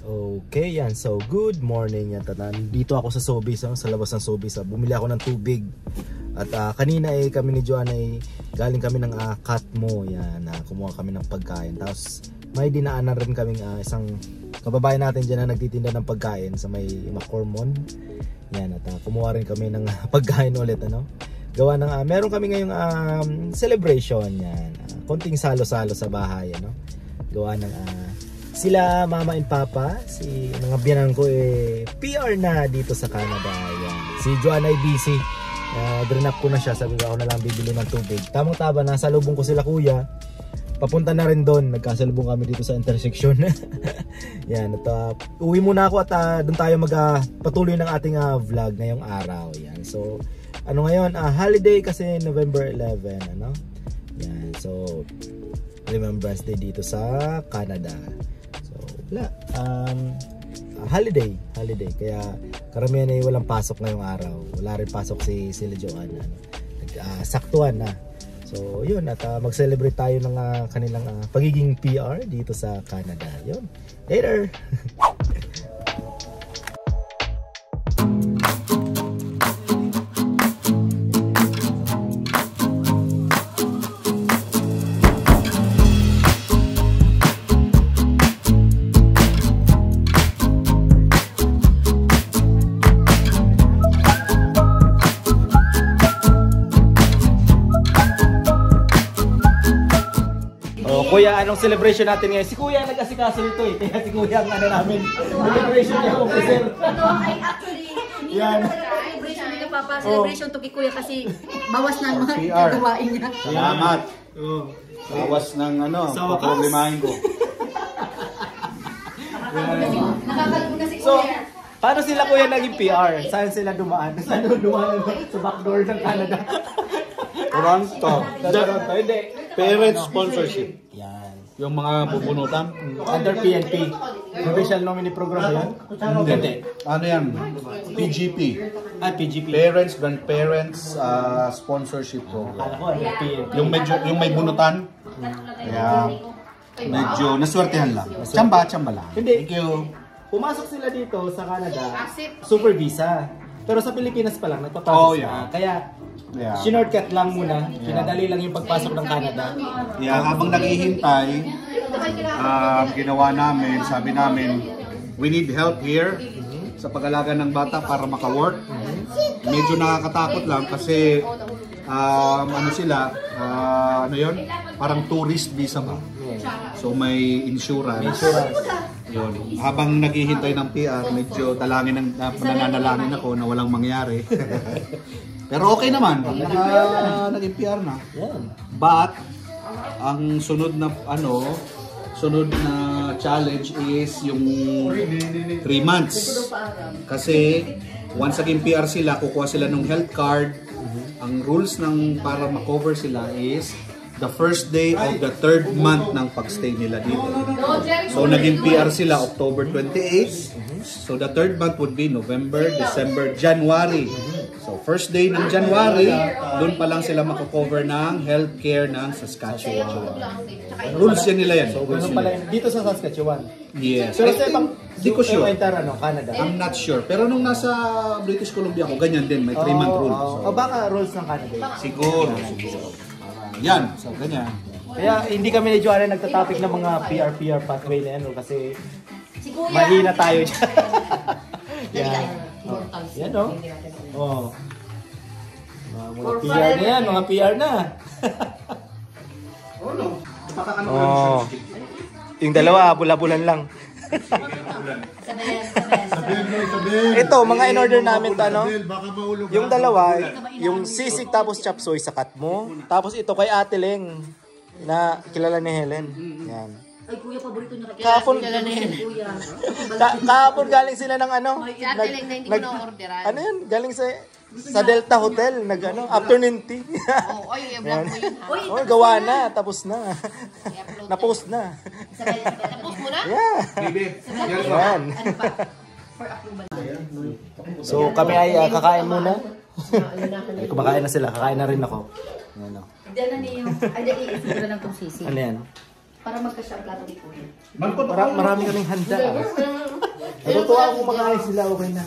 Okay, yan. So, good morning yan, tanan. Dito ako sa Sobeys, sa labas ng Sobeys. Bumili ako ng tubig. At kanina kami ni Joanna galing kami ng Katmo. Yan, kumuha kami ng pagkain. Tapos may dinaanan rin kaming isang kababayan natin dyan na nagtitinda ng pagkain sa may McCormon. Yan, at kumuha rin kami ng pagkain ulit, ano. Gawa ng meron kami ngayong celebration yan. Konting salo-salo sa bahay, ano. Gawa ng sila mama and papa, si mga biyanan ko PR na dito sa Canada. Yan. Si Joanna ay busy. Drinap ko na siya, sabi ko ako na lang bibili ng tubig. Tamang-taba, nasa lubong ko sila kuya. Papunta na rin doon, nagkasalubong kami dito sa intersection. Yan, at uwi muna ako at doon tayo magpatuloy ng ating vlog ngayong araw. Yan. So, ano ngayon? Holiday kasi November 11, ano? Yan. So, Remembrance Day dito sa Canada. So, wala. Holiday. Kaya karamihan ay walang pasok ngayong araw. Wala rin pasok si sila Joanna. Saktuhan na. So, yun. At mag-celebrate tayo ng kanilang pagiging PR dito sa Canada. Yun. Later! Kuya, anong celebration natin ngayon? Si Kuya nag-asikaso nito kaya si Kuya ang namin. Celebration niya ako, sir. Ay, actually, hindi na celebration ni Papa. Celebration to kay Kuya kasi bawas na ang mga gagawain niya. Salamat. Bawas ng problemahin ko. Nakakagulo na si So, Kuya. paano sila Kuya naging PR? Saan sila dumaan? Saan dumaan sa backdoor ng Canada? Toronto. Hindi. Parent sponsorship. Yan. Yung mga bubunutan. Under PNP. Provincial Nominee Program yan? Hindi. Ano yan? PGP. PGP. Parents, Grandparents Sponsorship Program. Akala ko, under PNP. Yung may bunutan. Kaya medyo naswertehan lang. Tsamba lang. Hindi. Thank you. Pumasok sila dito sa Canada, super visa. Pero sa Pilipinas pa lang, nagpapalis Oh, yeah. Kaya, shortcut lang muna. Pinadali lang yung pagpasok ng Canada. Yeah, habang naghihintay, ginawa namin, sabi namin, we need help here sa pag-alaga ng bata para maka-work. Medyo nakakatakot lang kasi parang tourist visa ba? So may insurance. Yun. Habang naghihintay ng PR, medyo nananalangin ako na walang mangyari. Pero okay naman, naging PR na. But ang sunod na challenge is yung 3 months. Kasi once naging PR sila, kukuha sila ng health card. Ang rules para ma-cover sila is the first day of the 3rd month ng pagstay nila dito. So naging PR sila October 28. So the 3rd month would be November, December, January. So first day ng January, doon pa lang sila mako-cover ng healthcare ng Saskatchewan. Rules yan nila yan. So ganun pala dito sa Saskatchewan. Yes. Pero sa ibang di ko sure. Canada. I'm not sure. Pero nung nasa British Columbia ako, ganyan din. May 3-month rule. So, baka rules ng Canada. Siguro. Yan. So ganyan. Kaya hindi kami ni Joanna nagtatopic ng mga PR pathway na yan kasi mahina tayo dyan. Yan o. Mga PR na yan, mga PR na. Yung dalawa, bula-bulan lang. Ito, mga in-order namin to, yung dalawa, yung sisig tapos chop suey sa Katmo. Tapos ito kay Ate Leng, na kilala ni Helen. Yan. Ay, Kuya, paborito niya. Kahapon galing sila ng Si Ate Leng na hindi ko na-orderan. Ano yun? Galing sa Delta Hotel, afternoon tea. Oy, i-vlog mo yun ha. Oh, gawa na, tapos na. Na-post na. Tapos mo na? Yeah. Yan. For approval. So kami ay kakain muna. Ay, kumakain na sila, kakain na rin ako. Ano? Diyan na niyo. Ay, iisip ko lang itong sisi. Ano yan? Para magka-shop plato di Kuya. Marami kaming handa. Natutuwa ako kumakain sila, okay na.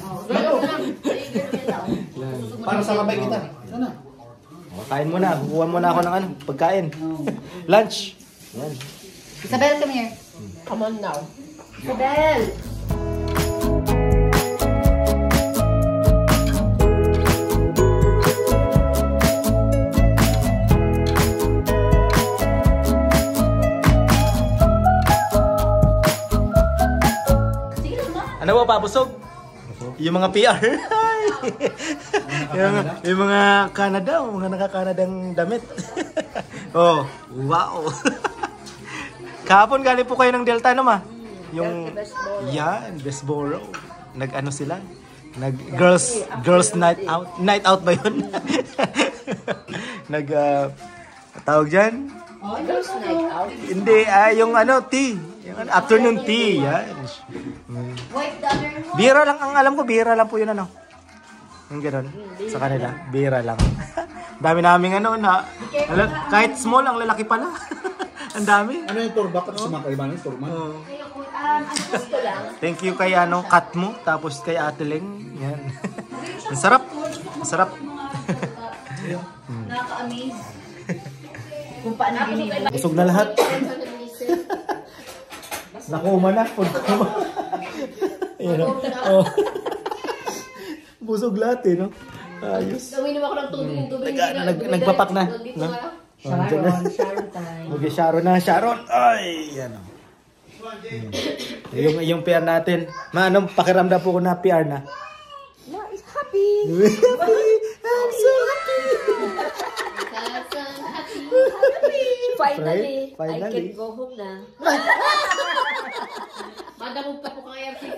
Para sa kabay kita. Sana. Kain mo na, kukuha mo na ako ng ano, pagkain. Lunch. Yan. Isabel, come here. Come on now. Isabel! Ano ba, pabusog? Yung mga PR. yung mga Canada, mga naka-Canadang damit. Oh, wow. Kahapon galing po kayo ng Delta, no ma? Yung, yan, Besboro. Nag-ano sila? Girls night out. Night out ba yun? Tawag dyan? Girls night out. Hindi, yung ano, tea. Yung afternoon tea, yan. Bira lang, ang alam ko, bira lang po yun, ano. Yung gano'n, sa kanila, bira lang. Dami naming ano, kahit small, ang lalaki pala. Ang dami. Ano yung turba? Pati sa mga kaibahan yung turma. Thank you kay ano, cut mo, tapos kay Ate Leng. Yan. Ang sarap. Ang sarap. Nakaka-amaze. Kung paano binili. Busog na lahat. Nakuma na, food coma. Ayan, oh. Busog lahat eh, no? Ayos. Uminom ako ng tubig, yung tubig. Nagpapak na. No? Sharon time. Okay, Sharon na. Sharon! Ay! Yan o. Yung PR natin. Anong pakiramdam po ko na PR na? No, it's happy. Happy! I'm so happy! Finally, Finally. I can go home na. Madamog pa po kang IRCC,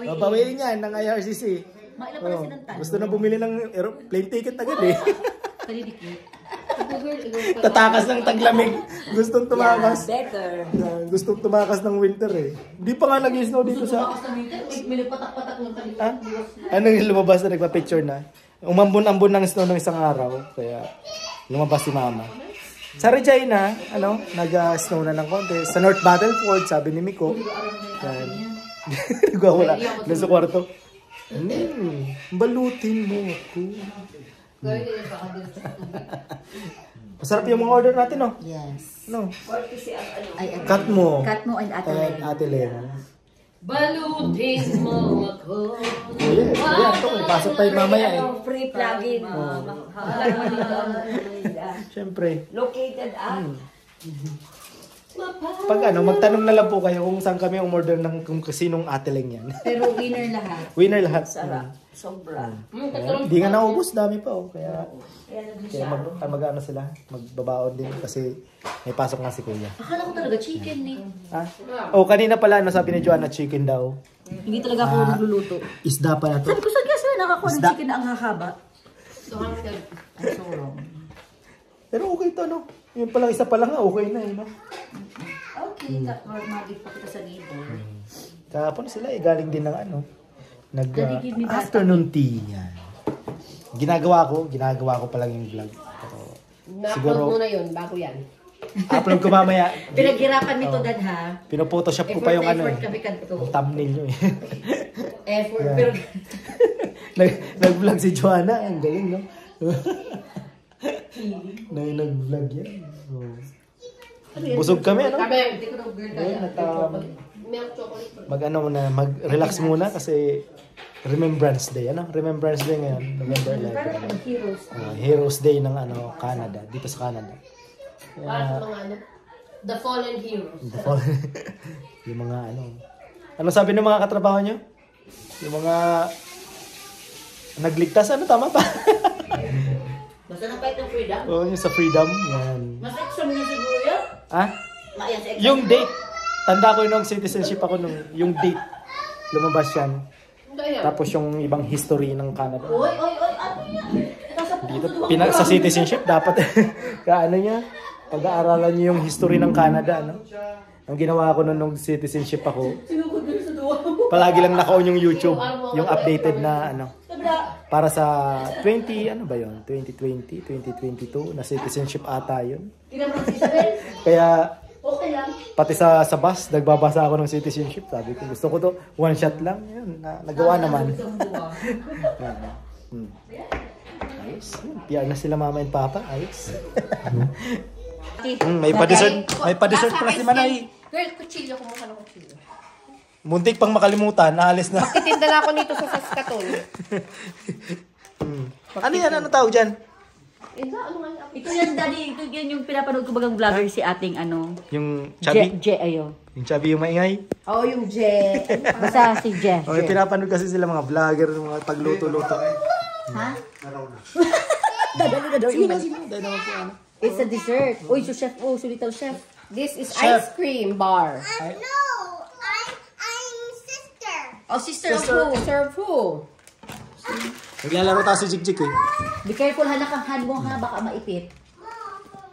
Babawiin yan ng IRCC. Mailan pala sinantan. Gusto na bumili ng plane ticket agad eh. Talidikit. Tatakas ng taglamig. Gustong tumakas. Better. Gustong tumakas ng winter eh. Hindi pa nga nag-snow dito sa... May nagpatak-patak ng talidikit. Ah? Ano yung lumabas na nagpa-picture na? Umambon-ambon ng snow ng isang araw. Kaya lumabas si mama. Sa Regina, nag-snow na ng konti. Sa North Battleford, sabi ni Miko. Yan. Nagwawala. Nasa kwarto. Balutin mo ako. Masarap yung mga order natin, no? Yes. No? Ay, Cut mo. Cut mo and Ate Leng. Ate Leng. Balutin mo ako. Ayan, ito. May pasok tayo mamaya eh. Free plugin. Siyempre. Located at Pag magtanong na lang po kayo kung saan kami umorder ng kung kasinong Ate Leng yan. Pero winner lahat. Winner lahat. Sobra. Hindi nga naubos, dami pa oh. Kaya mag-ano sila, magbabaon din kasi may pasok nga si Kuya. Akala ko talaga chicken eh. Kanina pala sabi ni Joanna chicken daw. Hindi talaga ako nagluluto. Isda pala to. Sabi ko, saan kaya sila nakakuha ng chicken na ang hahaba? I'm so wrong. Pero okay to, no? Yun palang isa pa lang okay na no? Okay, mag-give pa kita sa neighbor. Kahapon sila galing din ng afternoon tea yan. Ginagawa ko pa lang yung vlog. na-upload mo na yun, bago yan. Upload ko mamaya. Pinaghirapan nito Dan ha. Pino-photoshop ko pa yung kami kanto. yung thumbnail nyo eh. Effort. Pero Nag-vlog si Joanna. Ang galing, no? Nag-vlog yan. Busog kami, ano? Sabi, hindi ko milk chocolate. Mag-relax muna kasi Remembrance Day. Remembrance Day ngayon. November 11. Heroes. Heroes Day ng Canada. Dito sa Canada. Para sa mga the fallen heroes. Yung mga Ano sabi ng mga katrabaho nyo? Yung mga nagligtas. Tama pa? Basta ng fight ng freedom? Oo, yung sa freedom. Yan. Mas exam na siguro yun? Ha? Yung date. Tanda ko yung citizenship ako yung date. Lumabas yan. Tapos yung ibang history ng Canada. Oy, ano yan? Dito, sa citizenship, dapat pag-aaralan nyo yung history ng Canada, Ang ginawa ko nung citizenship ako, palagi lang naka-on yung YouTube, yung updated na para sa 2020, 2022 na citizenship ata yun. Kaya, Okay lang. Pati sa bus, nagbabasa ako ng citizenship. Sabi ko, gusto ko to, one shot lang. Yun, nagawa naman. Ayos. PR na sila mama and papa. Ayos. May pa-dessert pala si Manay. Girl, kutsilyo. Kumuha ng kutsilyo. Muntik pang makalimutan, naalis na. Titinda na ako nito sa Saskatoon. Ano yan? Ano tawag dyan? Ito yan, Daddy. Ito yan yung pinapanood ko bagang vlogger si ating ano. Yung chubby? Ayo. Yung chubby yung maingay? Oo, yung Je. Basta si Je. Okay, pinapanood kasi sila mga vlogger, mga pagluto-luto. Ha? Dahil naman po ano. It's a dessert. Uy, so chef. Oh, so little chef. This is Chef. ice cream bar. No, I'm sister. Oh, sister of who? Sister of who? Naglalaro tayo si Jik eh. Be careful, hanakahan mo ha. Baka maipit.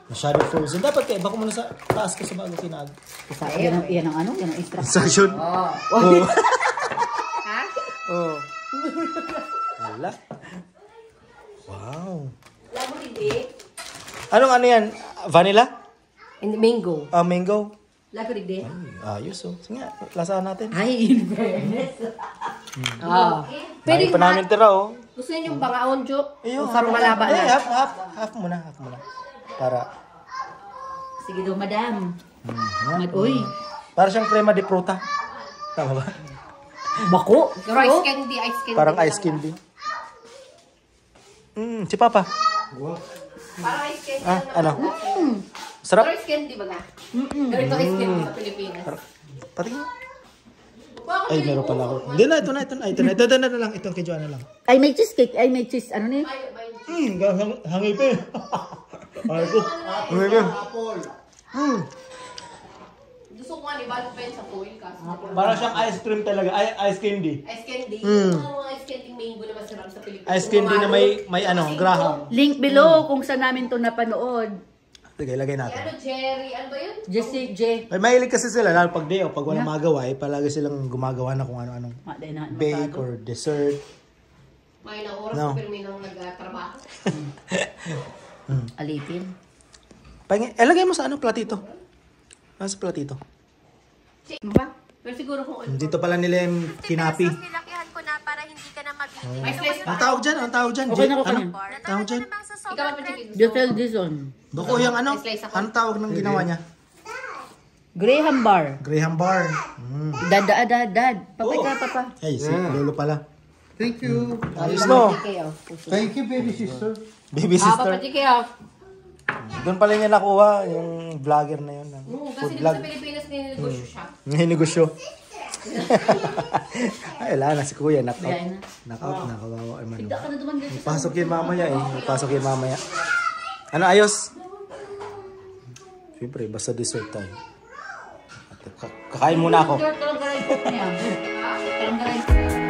Masyado frozen. Dapat kayo, baka muna sa taas ko sa bago kinag. Isa, yan ang ano, yan ang instruction. Instruction? Oh. Oo. Ha? Oo. Wala. Wow. Labo hindi. Anong ano yan? Vanilla? And mango. Mango? Lako hindi. Ayos oh. Sige nga, lasahan natin. Ay, in fairness. Pwede pa namin tira oh. Gusto niyo yung bangaon, Jo? Ayun, Parang malaba Eh, na. half muna. Para, Sige daw, madam. Uy. para siyang crema de fruta. Tama ba? Bako. Rice candy, ice candy. Parang ice candy. Si Papa. Parang ice candy. Ano? Sarap. Rice candy ba nga? Ganito ice candy sa Pilipinas. Pati nga. Ay, meron pala ako. Hindi na, ito na lang. Ito kay Joanna lang. Ay, may cheesecake. Ay, may cheese. Ano na yun? Hangipin. Ay ko. Hangipin. Gusto ko nga ni Balo Pen sa foil kasi. Parang siyang ice cream talaga. Ice candy. Ice candy. Mga ice candy mango na masarap sa Pilipinas. Ice candy na may ano, graham. Link below kung saan namin to napanood. Sige, lagay natin. Ano, Jerry? Ano ba yun? J. May mahilig kasi sila, lalo pag day off, pag walang magawa, palagi silang gumagawa na kung ano-anong bake or dessert. May na oras No. pero may nang nagtrabaho. Alipin. Lagay mo sa ano, platito. Nasa platito. Ano ba? Pero siguro kung ano. Dito pala nila yung kinapi. Nilakihan ko na para hindi ka na mabibili. May slice Ang tawag dyan? Okay na, okay Ano? na. Tawag dyan? Ikaw ang patigil. Jotel Dizon. Bako yung ano? Anong tawag ng ginawa niya? Graham Bar. Graham bar. Dad. Papay ka, papa. Ay, si Lolo pala. Thank you. Ayos no? Thank you, baby sister. Baby sister. Papatik kayo. Doon pala niya nakuha yung vlogger na yun. Kasi dito sa Pilipinas ninegosyo siya. Negosyo. Ay, wala na si Kuya. Knock out. Kaya na. Nakawawa. Ay, Tigda ka na duman guys. Pasok yun mamaya eh. Pasok yun mamaya. Ano, ayos? Siyempre, basta dessert tayo. Kakain muna ako. Kalang-kalang po niya. Kalang-kalang.